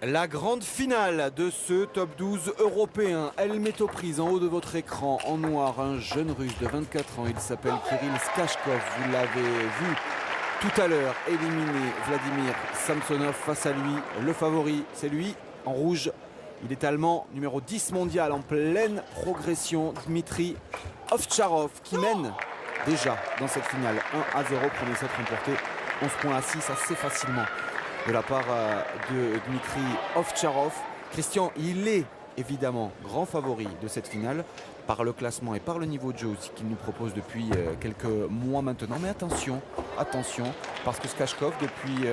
La grande finale de ce top 12 européen. Elle met aux prises en haut de votre écran en noir un jeune russe de 24 ans. Il s'appelle Kirill Skachkov. Vous l'avez vu tout à l'heure éliminer Vladimir Samsonov. Face à lui, le favori, c'est lui en rouge. Il est allemand, numéro 10 mondial en pleine progression. Dmitri Ovtcharov qui mène déjà dans cette finale 1-0. Premier set remporté 11 points à 6 assez facilement de la part de Dmitri Ovtcharov. Christian, il est évidemment grand favori de cette finale par le classement et par le niveau de jeu aussi qu'il nous propose depuis quelques mois maintenant. Mais attention, parce que Skachkov, depuis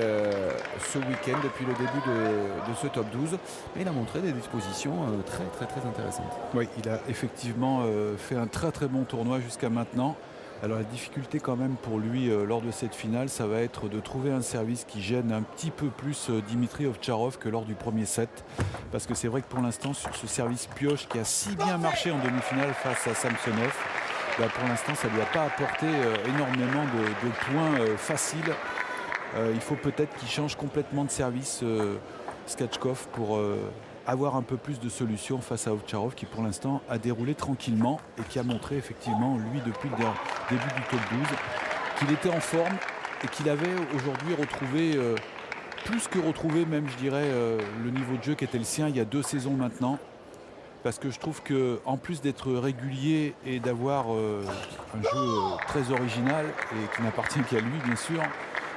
ce week-end, depuis le début de ce top 12, il a montré des dispositions très intéressantes. Oui, il a effectivement fait un très bon tournoi jusqu'à maintenant. Alors la difficulté quand même pour lui lors de cette finale, ça va être de trouver un service qui gêne un petit peu plus Dmitri Ovtcharov que lors du premier set. Parce que c'est vrai que pour l'instant, sur ce service pioche qui a si bien marché en demi-finale face à Samsonov, pour l'instant ça ne lui a pas apporté énormément de points faciles. Il faut peut-être qu'il change complètement de service Skachkov pour avoir un peu plus de solutions face à Ovtcharov qui pour l'instant a déroulé tranquillement et qui a montré effectivement lui depuis le début du top 12 qu'il était en forme et qu'il avait aujourd'hui retrouvé plus que retrouvé même je dirais le niveau de jeu qui était le sien il y a 2 saisons maintenant, parce que je trouve que en plus d'être régulier et d'avoir un jeu très original et qui n'appartient qu'à lui bien sûr,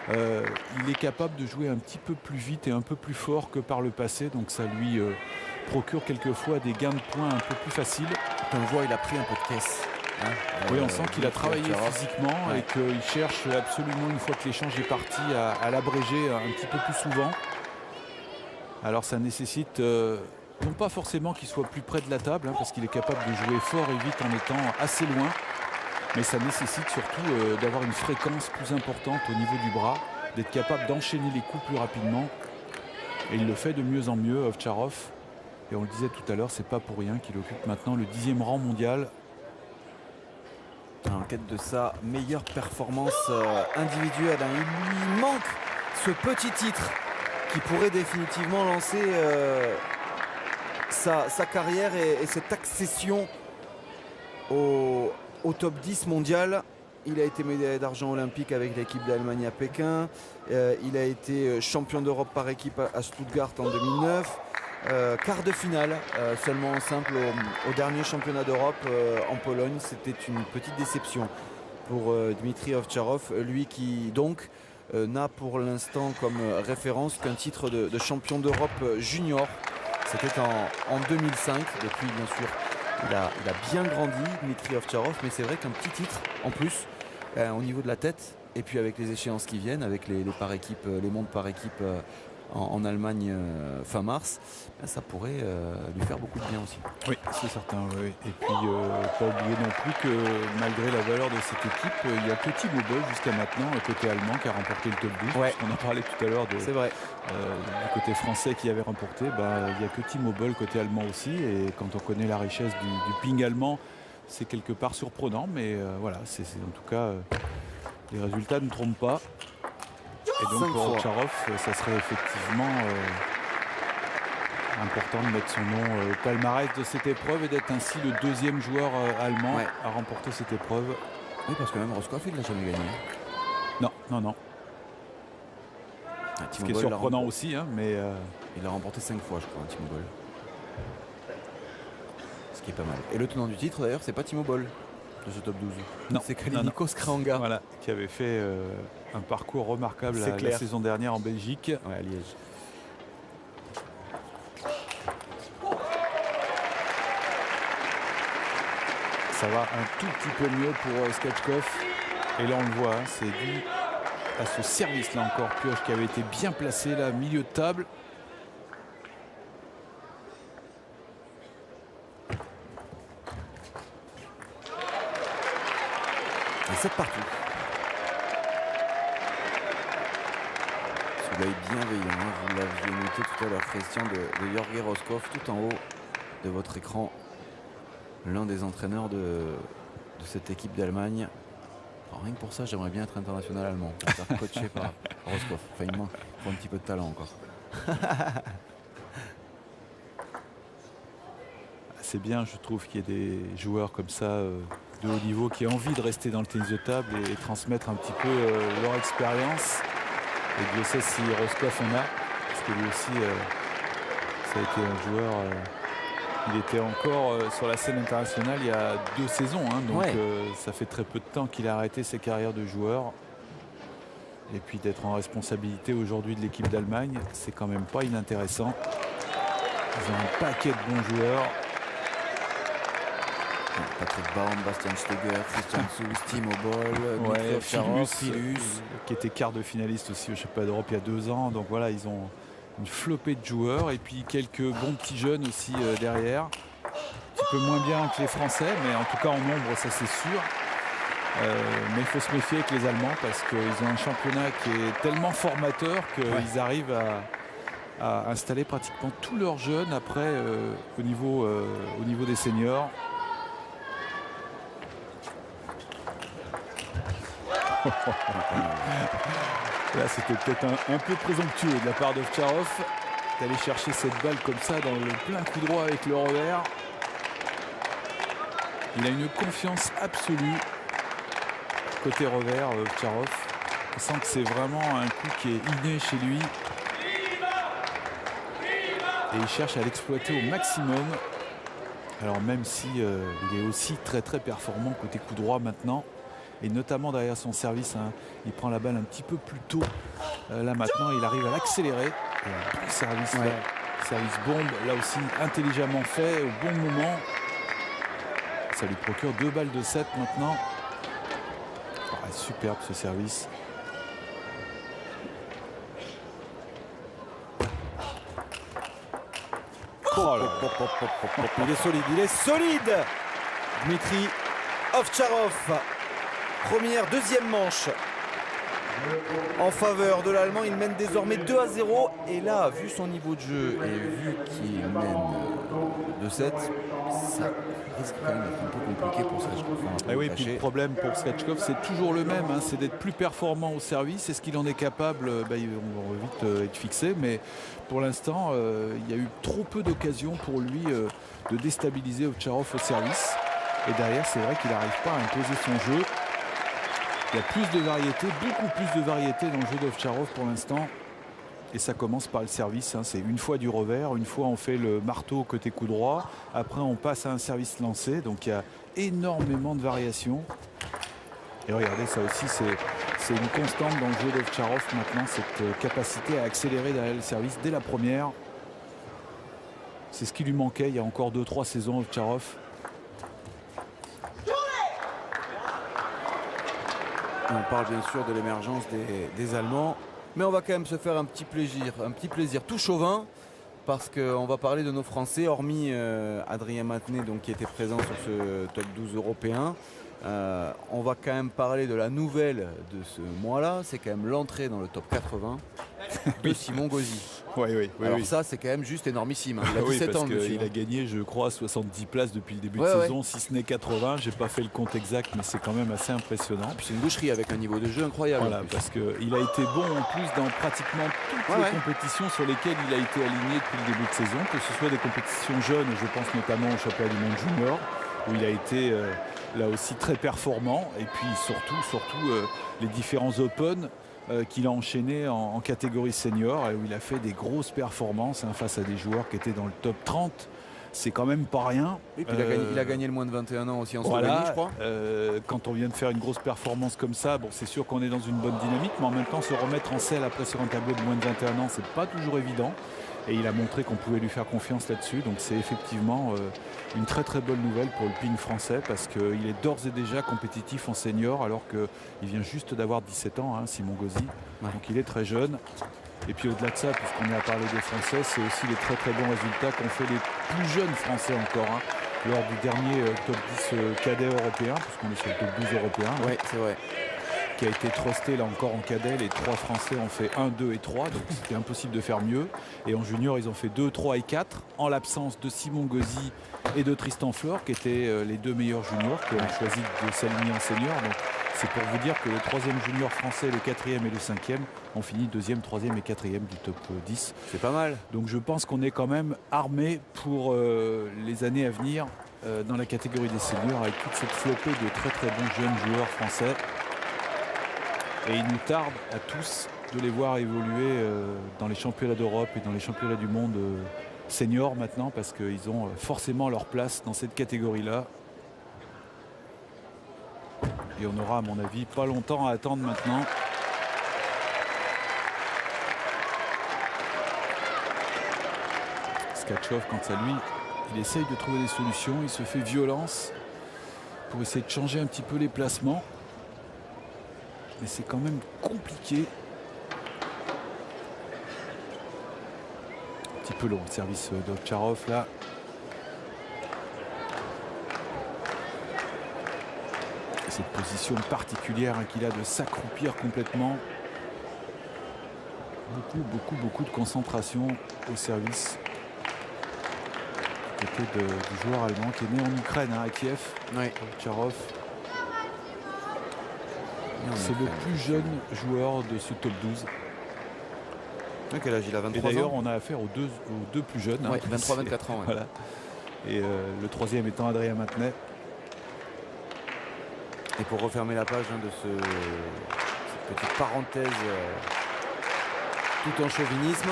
il est capable de jouer un petit peu plus vite et un peu plus fort que par le passé, donc ça lui procure quelquefois des gains de points un peu plus faciles. On voit, il a pris un peu de caisse. Oui, on sent qu'il a travaillé physiquement et qu'il cherche absolument, une fois que l'échange est parti, à l'abréger un petit peu plus souvent. Alors ça nécessite non pas forcément qu'il soit plus près de la table, parce qu'il est capable de jouer fort et vite en étant assez loin. Mais ça nécessite surtout d'avoir une fréquence plus importante au niveau du bras, d'être capable d'enchaîner les coups plus rapidement. Et il le fait de mieux en mieux, Ovtcharov. Et on le disait tout à l'heure, c'est pas pour rien qu'il occupe maintenant le 10e rang mondial. En quête de sa meilleure performance individuelle. Il lui manque ce petit titre qui pourrait définitivement lancer sa carrière et cette accession au top 10 mondial. Il a été médaillé d'argent olympique avec l'équipe d'Allemagne à Pékin. Il a été champion d'Europe par équipe à Stuttgart en 2009. Quart de finale seulement en simple au dernier championnat d'Europe en Pologne. C'était une petite déception pour Dmitri Ovtcharov, lui qui donc n'a pour l'instant comme référence qu'un titre de champion d'Europe junior. C'était en 2005. Depuis bien sûr il a bien grandi, Dmitri Ovtcharov, mais c'est vrai qu'un petit titre en plus au niveau de la tête, et puis avec les échéances qui viennent, avec les par équipe, les mondes par équipe en Allemagne fin mars, ça pourrait lui faire beaucoup de bien aussi. Oui, c'est certain. Oui. Et puis, pas oublier non plus que malgré la valeur de cette équipe, il n'y a que Timo Boll jusqu'à maintenant, côté allemand, qui a remporté le top 12. Ouais. On en parlait tout à l'heure c'est vrai. Du côté français qui avait remporté. Il n'y a que Timo Boll côté allemand aussi. Et quand on connaît la richesse du ping allemand, c'est quelque part surprenant. Mais voilà, c'est en tout cas, les résultats ne trompent pas. Et donc pour Ovtcharov, ça serait effectivement important de mettre son nom au palmarès de cette épreuve et d'être ainsi le 2e joueur allemand à remporter cette épreuve. Oui, parce que même Roscoff, il ne l'a jamais gagné. Non. Ce qui est surprenant aussi, mais... Il a remporté 5 fois, je crois, Timo Boll. Ce qui est pas mal. Et le tenant du titre, d'ailleurs, c'est pas Timo Boll de ce top 12. Non, c'est Kalinikos Kreanga. Voilà, qui avait fait un parcours remarquable la saison dernière en Belgique. Ouais, à Liège. Ça va un tout petit peu mieux pour Skachkov. Et là, on le voit, c'est dû à ce service-là encore, pioche, qui avait été bien placé là, milieu de table. Et 7 partout. Sous l'œil bienveillant, vous l'aviez noté tout à l'heure, Christian, de Jorge Roscoff, tout en haut de votre écran. L'un des entraîneurs de cette équipe d'Allemagne. Rien que pour ça, j'aimerais bien être international allemand. Pour faire coacher par Roscoff. Enfin, il manque un petit peu de talent encore. c'est bien, je trouve, qu'il y ait des joueurs comme ça de haut niveau qui ont envie de rester dans le tennis de table et transmettre un petit peu leur expérience. Et Dieu sait si Roscoff en a, parce que lui aussi, ça a été un joueur. Il était encore sur la scène internationale il y a 2 saisons, hein, donc ça fait très peu de temps qu'il a arrêté ses carrières de joueur. Et puis d'être en responsabilité aujourd'hui de l'équipe d'Allemagne, c'est quand même pas inintéressant. Ils ont un paquet de bons joueurs. Patrick Baum, Bastian Steger, Christian Sus, Timo Boll, Filus, qui était quart de finaliste aussi au championnat d'Europe il y a 2 ans. Donc voilà, ils ont une flopée de joueurs et puis quelques bons petits jeunes aussi derrière. Un petit peu moins bien que les Français, mais en tout cas en nombre, ça c'est sûr. Mais il faut se méfier avec les Allemands parce qu'ils ont un championnat qui est tellement formateur qu'ils arrivent à installer pratiquement tous leurs jeunes après au niveau des seniors. Là, c'était peut-être un peu présomptueux de la part d'Ovtcharov d'aller chercher cette balle comme ça dans le plein coup droit avec le revers. Il a une confiance absolue côté revers, Ovtcharov. On sent que c'est vraiment un coup qui est inné chez lui. Et il cherche à l'exploiter au maximum. Alors même si il est aussi très très performant côté coup droit maintenant. Et notamment derrière son service, hein, il prend la balle un petit peu plus tôt. Là maintenant, il arrive à l'accélérer. Et un bon service là, service bombe, là aussi intelligemment fait au bon moment. Ça lui procure 2 balles de 7 maintenant. Superbe ce service. Oh là. Il est solide. Dmitri Ovtcharov. Deuxième manche en faveur de l'Allemand. Il mène désormais 2-0. Et là, vu son niveau de jeu et vu qu'il mène 2-7, ça risque quand même d'être un peu compliqué pour Svechkov. Et oui, puis le problème pour Svechkov, c'est toujours le même, hein, c'est d'être plus performant au service. Est-ce qu'il en est capable? On va vite être fixé, mais pour l'instant, il y a eu trop peu d'occasions pour lui de déstabiliser Ovtcharov au service. Et derrière, c'est vrai qu'il n'arrive pas à imposer son jeu. Il y a plus de variété, beaucoup plus de variété dans le jeu d'Ovtcharov pour l'instant. Et ça commence par le service, hein. C'est une fois du revers, une fois on fait le marteau côté coup droit, après on passe à un service lancé, donc il y a énormément de variations. Et regardez, ça aussi c'est une constante dans le jeu d'Ovtcharov maintenant, cette capacité à accélérer derrière le service dès la première. C'est ce qui lui manquait il y a encore 2-3 saisons, Ovtcharov. On parle bien sûr de l'émergence des Allemands. Mais on va quand même se faire un petit plaisir tout chauvin, parce qu'on va parler de nos Français, hormis Adrien Matenet donc, qui était présent sur ce top 12 européen. On va quand même parler de la nouvelle de ce mois-là, c'est quand même l'entrée dans le top 80 de Simon Gauzy. Oui. Alors ça, c'est quand même juste énormissime. Hein. Il a 17 ans, il a gagné, je crois, 70 places depuis le début de saison, si ce n'est 80. J'ai pas fait le compte exact, mais c'est quand même assez impressionnant. C'est une boucherie avec un niveau de jeu incroyable. Voilà, parce qu'il a été bon en plus dans pratiquement toutes les compétitions sur lesquelles il a été aligné depuis le début de saison, que ce soit des compétitions jeunes, je pense notamment au championnat du monde junior, où il a été là aussi très performant, et puis surtout les différents Open qu'il a enchaîné en catégorie senior, et où il a fait des grosses performances face à des joueurs qui étaient dans le top 30. C'est quand même pas rien. Et puis il a gagné le moins de 21 ans aussi en Slovénie, je crois. Quand on vient de faire une grosse performance comme ça, bon, c'est sûr qu'on est dans une bonne dynamique, mais en même temps se remettre en selle après sur un tableau de moins de 21 ans, c'est pas toujours évident. Et il a montré qu'on pouvait lui faire confiance là-dessus. Donc c'est effectivement une très très bonne nouvelle pour le ping français, parce qu'il est d'ores et déjà compétitif en senior, alors qu'il vient juste d'avoir 17 ans, hein, Simon Gauzy. Donc il est très jeune. Et puis au-delà de ça, puisqu'on est à parler des Français, c'est aussi les très très bons résultats qu'ont fait les plus jeunes Français encore, hein, lors du dernier top 10 cadet européen, puisqu'on est sur le top 12 européen. Oui, c'est vrai. Qui a été trusté là encore en cadet. Les 3 Français ont fait 1, 2 et 3, donc c'était impossible de faire mieux. Et en junior, ils ont fait 2, 3 et 4, en l'absence de Simon Gauzy et de Tristan Flor, qui étaient les 2 meilleurs juniors, qui ont choisi de s'aligner en senior. Donc C'est pour vous dire que le 3e junior français, le 4e et le 5e ont fini 2e, 3e et 4e du top 10. C'est pas mal. Donc je pense qu'on est quand même armé pour les années à venir dans la catégorie des seniors avec toute cette flopée de très très bons jeunes joueurs français. Et il nous tarde à tous de les voir évoluer dans les championnats d'Europe et dans les championnats du monde seniors maintenant, parce qu'ils ont forcément leur place dans cette catégorie-là. Et on aura, à mon avis, pas longtemps à attendre maintenant. Skachkov, quant à lui, il essaye de trouver des solutions. Il se fait violence pour essayer de changer un petit peu les placements. Mais c'est quand même compliqué. Un petit peu long le service d'Ovtcharov là. Cette position particulière qu'il a de s'accroupir complètement. Beaucoup de concentration au service du côté du joueur allemand qui est né en Ukraine, à Kiev. Oui. Ovtcharov. C'est le plus jeune joueur de ce top 12. Quel âge il a? 23 ans. Et d'ailleurs, on a affaire aux deux plus jeunes. Ouais, 23-24 ans. Ouais. Voilà. Et le 3e étant Adrien Matenet. Et pour refermer la page de cette petite parenthèse tout en chauvinisme,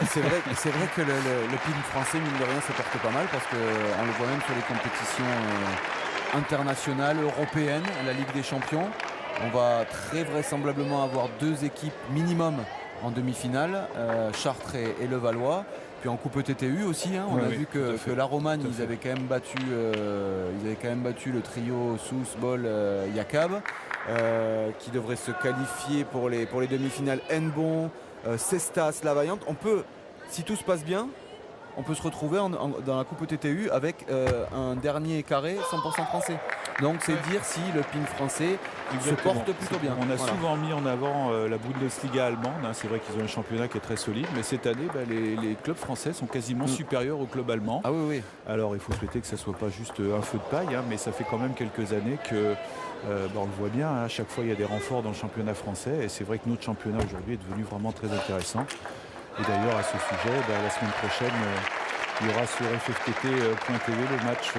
c'est vrai que le PIN français, mine de rien, se porte pas mal parce qu'on le voit même sur les compétitions internationales, européennes, la Ligue des Champions. On va très vraisemblablement avoir 2 équipes minimum en demi-finale, Chartres et Levallois. Puis en Coupe TTU aussi, hein, on a vu que la Romagne, ils avaient quand même battu le trio Sousse, Boll, Yakab, qui devrait se qualifier pour les demi-finales. Nbon, Cestas, La Vaillante. On peut, si tout se passe bien, on peut se retrouver dans la Coupe TTU avec un dernier carré 100% français. Donc c'est dire si le PIN français se porte plutôt bien. On a souvent mis en avant la Bundesliga allemande. Hein. C'est vrai qu'ils ont un championnat qui est très solide, mais cette année, les clubs français sont quasiment supérieurs aux clubs allemands. Ah oui. Alors il faut souhaiter que ça ne soit pas juste un feu de paille, hein, mais ça fait quand même quelques années que on le voit bien. Hein, à chaque fois, il y a des renforts dans le championnat français, et c'est vrai que notre championnat aujourd'hui est devenu vraiment très intéressant. Et d'ailleurs, à ce sujet, la semaine prochaine, il y aura sur FFTT.tv le match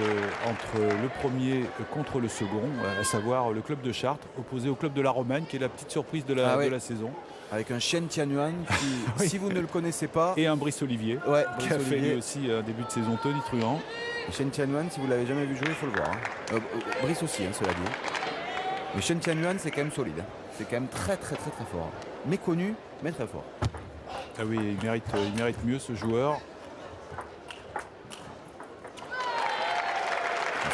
entre le premier contre le second, à savoir le club de Chartres opposé au club de la Romagne, qui est la petite surprise de la saison. Avec un Shen Tianyuan qui, si vous ne le connaissez pas... Et un Brice Olivier, qui a fait lui aussi un début de saison tonitruant. Shen Tianyuan, si vous ne l'avez jamais vu jouer, il faut le voir. Hein. Brice aussi, hein, cela dit. Mais Shen Tianyuan, c'est quand même solide. C'est quand même très fort. Méconnu, mais très fort. Ah oui, il mérite mieux ce joueur.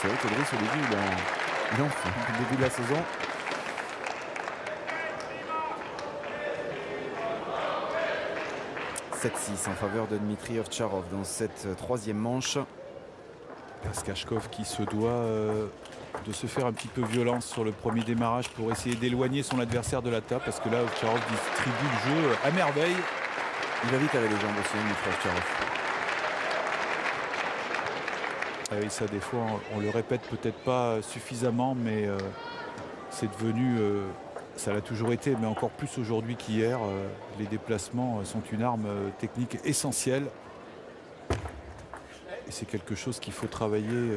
C'est vrai que Brice Olivier, il en fait depuis le début de la saison. « 7-6 en faveur de Dmitri Ovtcharov dans cette 3e manche. » Skachkov qui se doit de se faire un petit peu violence sur le premier démarrage pour essayer d'éloigner son adversaire de la table, parce que là, Ovtcharov distribue le jeu à merveille. Il va vite avec les jambes aussi, Dmitri Ovtcharov. Ah oui, ça, des fois, on le répète peut-être pas suffisamment, mais c'est devenu, ça l'a toujours été, mais encore plus aujourd'hui qu'hier. Les déplacements sont une arme technique essentielle. Et c'est quelque chose qu'il faut travailler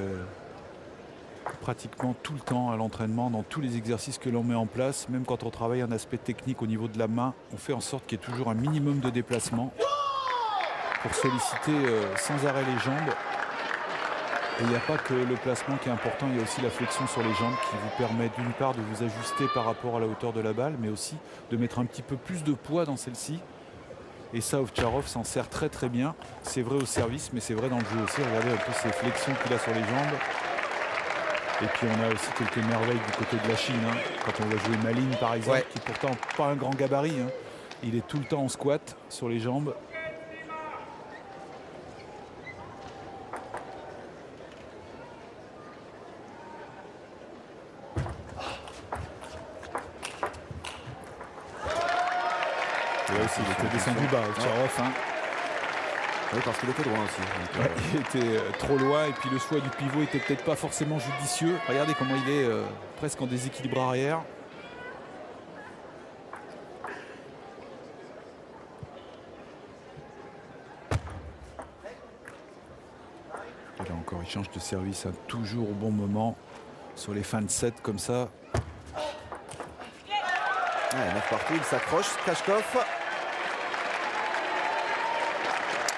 pratiquement tout le temps à l'entraînement, dans tous les exercices que l'on met en place. Même quand on travaille un aspect technique au niveau de la main, on fait en sorte qu'il y ait toujours un minimum de déplacement pour solliciter sans arrêt les jambes. Et il n'y a pas que le placement qui est important, il y a aussi la flexion sur les jambes qui vous permet d'une part de vous ajuster par rapport à la hauteur de la balle, mais aussi de mettre un petit peu plus de poids dans celle-ci. Et ça, Ovtcharov s'en sert très bien. C'est vrai au service, mais c'est vrai dans le jeu aussi. Regardez un peu ces flexions qu'il a sur les jambes. Et puis on a aussi quelques merveilles du côté de la Chine. Hein. Quand on va jouer Maline par exemple, qui est pourtant pas un grand gabarit. Hein. Il est tout le temps en squat sur les jambes. Là aussi, il était descendu bas, Ovtcharov. Hein. Oui, parce qu'il était loin aussi. Donc, il était trop loin, et puis le choix du pivot était peut-être pas forcément judicieux. Regardez comment il est presque en déséquilibre arrière. encore, il change de service toujours au bon moment. Sur les fins de set comme ça. Ouais, 9 partout, il s'accroche, Kashkov.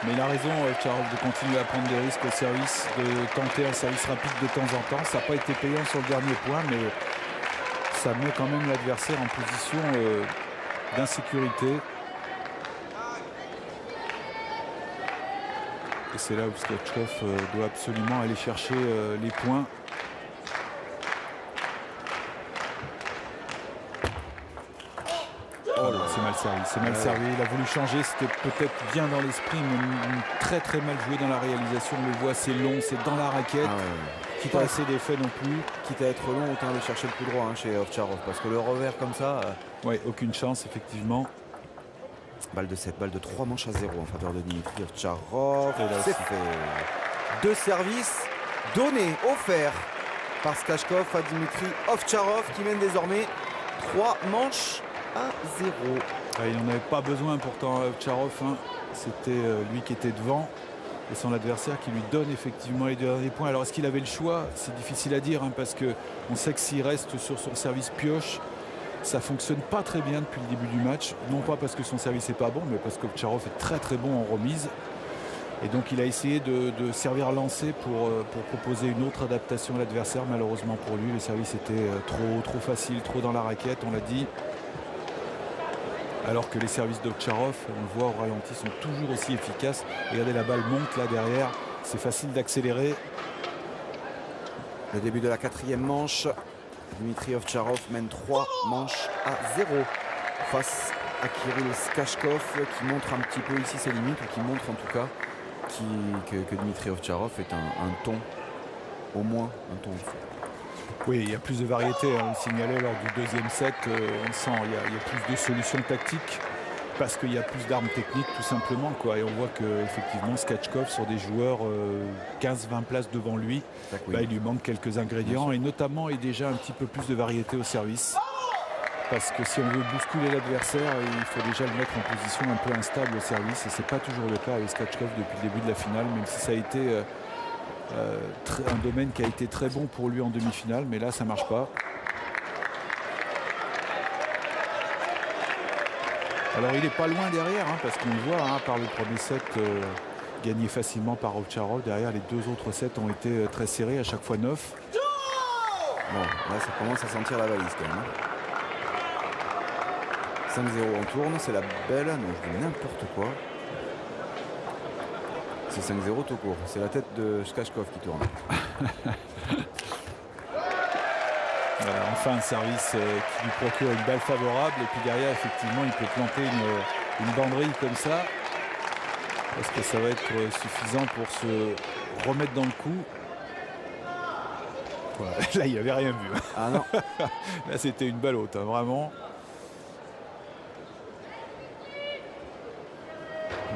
Mais il a raison, Charles, de continuer à prendre des risques au service, de tenter un service rapide de temps en temps. Ça n'a pas été payant sur le dernier point, mais ça met quand même l'adversaire en position d'insécurité. Et c'est là où Skachkov doit absolument aller chercher les points. Oh là, c'est mal servi, c'est mal servi. Il a voulu changer, c'était peut-être bien dans l'esprit, mais très très mal joué dans la réalisation. On le voit, c'est long, c'est dans la raquette. Quitte à assez d'effet non plus. Quitte à être long, autant aller chercher le coup droit chez Ovtcharov, parce que le revers comme ça. Ouais, aucune chance effectivement. Balle de 7, balle de 3 manches à 0 en faveur de Dmitri Ovtcharov. C'est fait. 2 services donnés, offerts par Skachkov à Dmitri Ovtcharov qui mène désormais 3 manches à 0. Il n'en avait pas besoin pourtant Ovtcharov, hein. C'était lui qui était devant et son adversaire qui lui donne effectivement les derniers points. Alors est-ce qu'il avait le choix? C'est difficile à dire, hein, parce qu'on sait que s'il reste sur son service pioche, ça fonctionne pas très bien depuis le début du match. Non pas parce que son service n'est pas bon, mais parce qu'Ovtcharov est très très bon en remise. Et donc il a essayé de servir lancé pour proposer une autre adaptation à l'adversaire. Malheureusement pour lui, le service était trop facile, trop dans la raquette, on l'a dit. Alors que les services d'Ovtcharov, on le voit au ralenti, sont toujours aussi efficaces. Regardez, la balle monte là derrière, c'est facile d'accélérer. Le début de la 4e manche, Dmitri Ovtcharov mène 3 manches à 0 face à Kirill Skachkov, qui montre un petit peu ici ses limites, ou qui montre en tout cas que Dmitri Ovtcharov est un ton, au moins un ton au-dessus. Oui, il y a plus de variété, hein, on le signalait lors du 2e set, on sent il y a plus de solutions tactiques parce qu'il y a plus d'armes techniques tout simplement, quoi. Et on voit qu'effectivement Skachkov, sur des joueurs 15-20 places devant lui, il lui manque quelques ingrédients et notamment déjà un petit peu plus de variété au service. Parce que si on veut bousculer l'adversaire, il faut déjà le mettre en position un peu instable au service et c'est pas toujours le cas avec Skachkov depuis le début de la finale, même si ça a été un domaine qui a été très bon pour lui en demi-finale, mais là ça marche pas. Alors il est pas loin derrière, hein, parce qu'on le voit, hein, par le premier set gagné facilement par Ovtcharov. Derrière, les 2 autres sets ont été très serrés, à chaque fois 9. Bon, là ça commence à sentir la valise quand même. 5-0 en tourne, c'est la belle, non je dis n'importe quoi. C'est 5-0 tout court, c'est la tête de Skachkov qui tourne. Voilà, enfin un service qui lui procure une balle favorable et puis derrière effectivement il peut planter une banderille comme ça. Est-ce que ça va être suffisant pour se remettre dans le coup? Voilà. Là il n'y avait rien vu. Ah non. Là c'était une balle haute, hein, vraiment.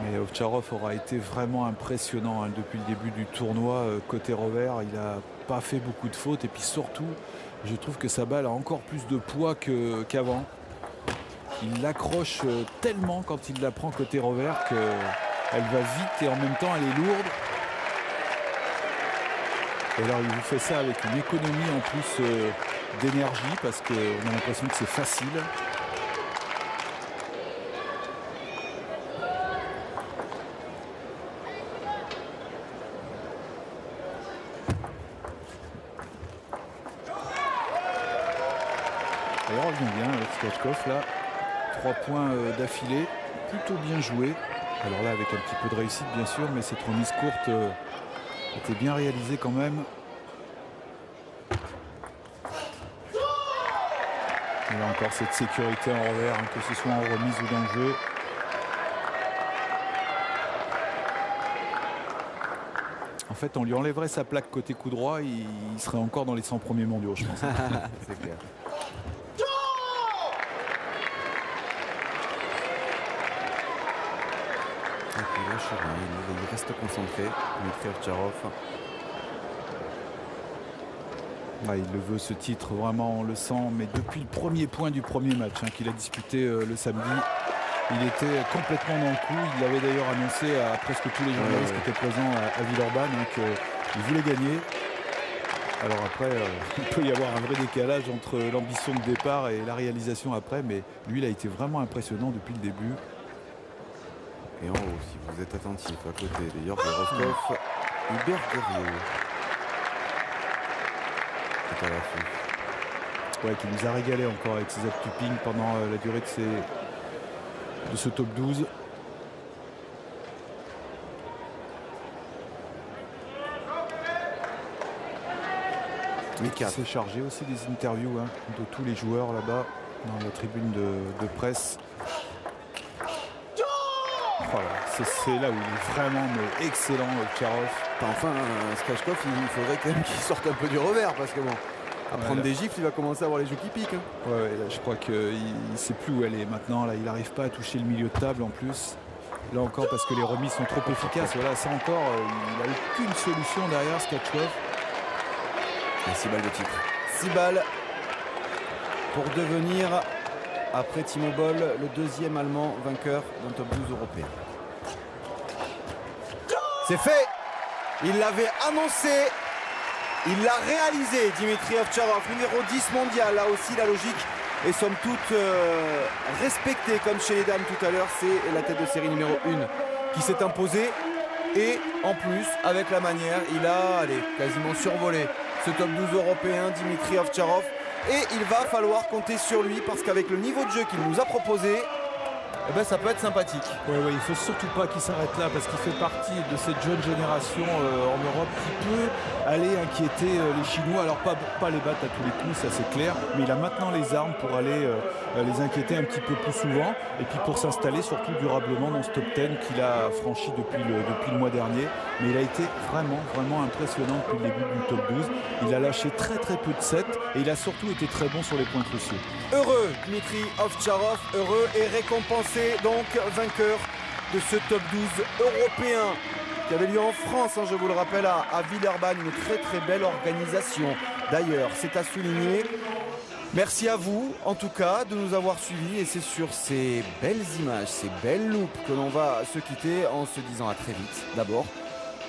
Mais Ovtcharov aura été vraiment impressionnant, hein, depuis le début du tournoi. Côté revers, il n'a pas fait beaucoup de fautes. Et puis surtout, je trouve que sa balle a encore plus de poids qu'avant. Il l'accroche tellement quand il la prend côté revers qu'elle va vite et en même temps elle est lourde. Et alors il vous fait ça avec une économie en plus d'énergie parce qu'on a l'impression que c'est facile. Il revient bien avec Skachkov là, 3 points d'affilée, plutôt bien joué. Alors là avec un petit peu de réussite bien sûr, mais cette remise courte était bien réalisée quand même. Il a encore cette sécurité en revers, hein, que ce soit en remise ou dans le jeu. En fait on lui enlèverait sa plaque côté coup droit, il serait encore dans les 100 premiers mondiaux je pense. C'est clair. Il reste concentré, Dmitri Ovtcharov. Ah, il le veut ce titre, vraiment on le sent, mais depuis le premier point du premier match, hein, qu'il a disputé le samedi, il était complètement dans le coup. Il l'avait d'ailleurs annoncé à presque tous les journalistes qui étaient présents à Villeurbanne, hein, Il voulait gagner. Alors après, il peut y avoir un vrai décalage entre l'ambition de départ et la réalisation après, mais lui, il a été vraiment impressionnant depuis le début. Et en haut, si vous êtes attentif, à côté de Jorge Roscoff, Hubert Guerrier. C'est à l'affût. Ouais, qui nous a régalé encore avec ses up-tuping pendant la durée de ce top 12. C'est chargé aussi des interviews de tous les joueurs là-bas dans la tribune de presse. Voilà, c'est là où il est vraiment excellent, Ovtcharov. Enfin, Skachkov, il faudrait quand même qu'il sorte un peu du revers parce que bon, à prendre des gifles, il va commencer à avoir les joues qui piquent. Ouais, là, je crois qu'il ne sait plus où elle est maintenant. Là, il n'arrive pas à toucher le milieu de table en plus. Là encore parce que les remises sont trop efficaces. Voilà, ça encore, il n'a aucune solution derrière Skachkov. Et 6 balles de titre. 6 balles pour devenir, après Timo Boll, le deuxième Allemand vainqueur d'un top 12 européen. C'est fait. Il l'avait annoncé. Il l'a réalisé, Dimitri Ovtcharov, numéro 10 mondial. Là aussi, la logique est somme toute respectée, comme chez les dames tout à l'heure. C'est la tête de série numéro 1 qui s'est imposée. Et en plus, avec la manière, il a quasiment survolé ce top 12 européen, Dimitri Ovtcharov. Et il va falloir compter sur lui parce qu'avec le niveau de jeu qu'il nous a proposé, eh ben, ça peut être sympathique. Ouais, il ne faut surtout pas qu'il s'arrête là parce qu'il fait partie de cette jeune génération en Europe qui peut aller inquiéter les Chinois. Alors pas les battre à tous les coups, ça c'est clair, mais il a maintenant les armes pour aller les inquiéter un petit peu plus souvent et puis pour s'installer surtout durablement dans ce top 10 qu'il a franchi depuis le mois dernier. Mais il a été vraiment impressionnant depuis le début du top 12. Il a lâché très peu de sets et il a surtout été très bon sur les points cruciaux. Heureux Dimitri Ovtcharov, heureux et récompensé donc vainqueur de ce top 12 européen qui avait lieu en France, je vous le rappelle, à Villeurbanne, une très belle organisation. D'ailleurs, c'est à souligner. Merci à vous, en tout cas, de nous avoir suivis. Et c'est sur ces belles images, ces belles loupes que l'on va se quitter en se disant à très vite, d'abord.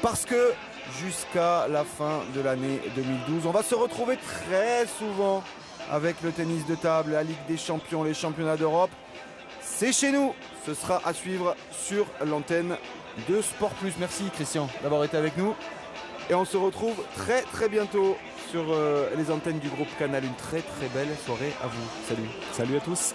Parce que jusqu'à la fin de l'année 2012, on va se retrouver très souvent avec le tennis de table, la Ligue des Champions, les championnats d'Europe. C'est chez nous, ce sera à suivre sur l'antenne de Sport Plus. Merci Christian d'avoir été avec nous. Et on se retrouve très bientôt sur les antennes du groupe Canal. Une très belle soirée à vous. Salut. Salut à tous.